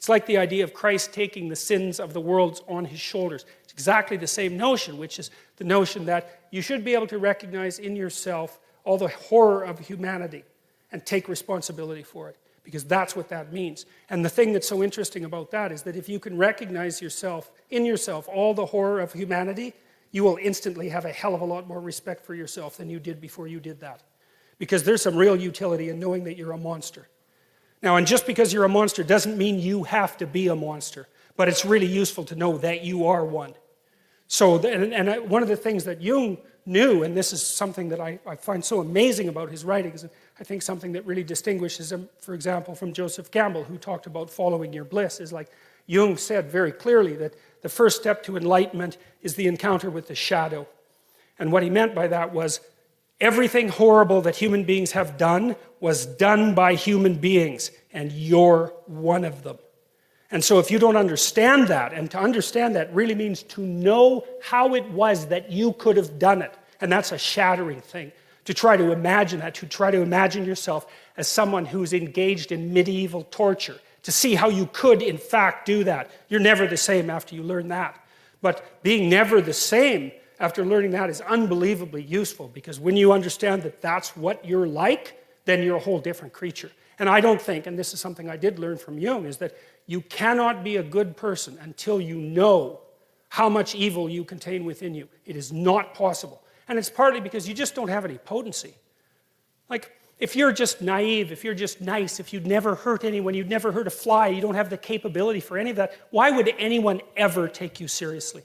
It's like the idea of Christ taking the sins of the world on his shoulders. It's exactly the same notion, which is the notion that you should be able to recognize in yourself all the horror of humanity and take responsibility for it, because that's what that means. And the thing that's so interesting about that is that if you can recognize in yourself all the horror of humanity, you will instantly have a hell of a lot more respect for yourself than you did before you did that. Because there's some real utility in knowing that you're a monster. Now, and just because you're a monster doesn't mean you have to be a monster, but it's really useful to know that you are one. So, one of the things that Jung knew, and this is something that I find so amazing about his writings, and I think something that really distinguishes him, for example, from Joseph Campbell, who talked about following your bliss, is like Jung said very clearly that the first step to enlightenment is the encounter with the shadow. And what he meant by that was everything horrible that human beings have done was done by human beings, and you're one of them. And so if you don't understand that, and to understand that really means to know how it was that you could have done it, and that's a shattering thing. To try to imagine that, to try to imagine yourself as someone who's engaged in medieval torture, to see how you could in fact do that. You're never the same after you learn that. But being never the same after learning that is unbelievably useful, because when you understand that that's what you're like, then you're a whole different creature. And I don't think, and this is something I did learn from Jung, is that you cannot be a good person until you know how much evil you contain within you. It is not possible. And it's partly because you just don't have any potency. Like, if you're just naive, if you're just nice, if you'd never hurt anyone, you'd never hurt a fly, you don't have the capability for any of that, why would anyone ever take you seriously?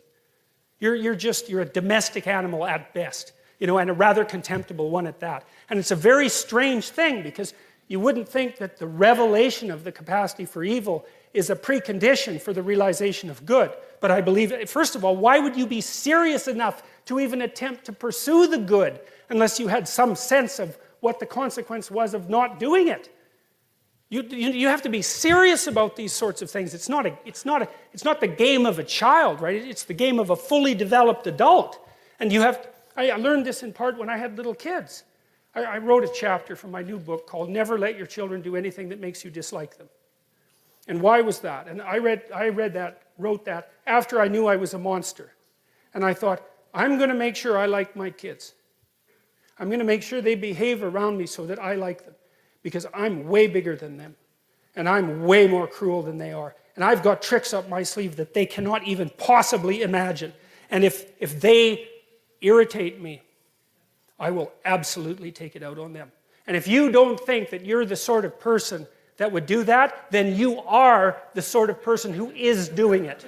You're a domestic animal at best, and a rather contemptible one at that. And it's a very strange thing, because you wouldn't think that the revelation of the capacity for evil is a precondition for the realization of good. But I believe, first of all, why would you be serious enough to even attempt to pursue the good unless you had some sense of what the consequence was of not doing it? You have to be serious about these sorts of things. It's not the game of a child, right? It's the game of a fully developed adult. And I learned this in part when I had little kids. I wrote a chapter from my new book called Never Let Your Children Do Anything That Makes You Dislike Them. And why was that? And I wrote that after I knew I was a monster. And I thought, I'm going to make sure I like my kids. I'm going to make sure they behave around me so that I like them. Because I'm way bigger than them. And I'm way more cruel than they are. And I've got tricks up my sleeve that they cannot even possibly imagine. And if they irritate me, I will absolutely take it out on them. And if you don't think that you're the sort of person that would do that, then you are the sort of person who is doing it.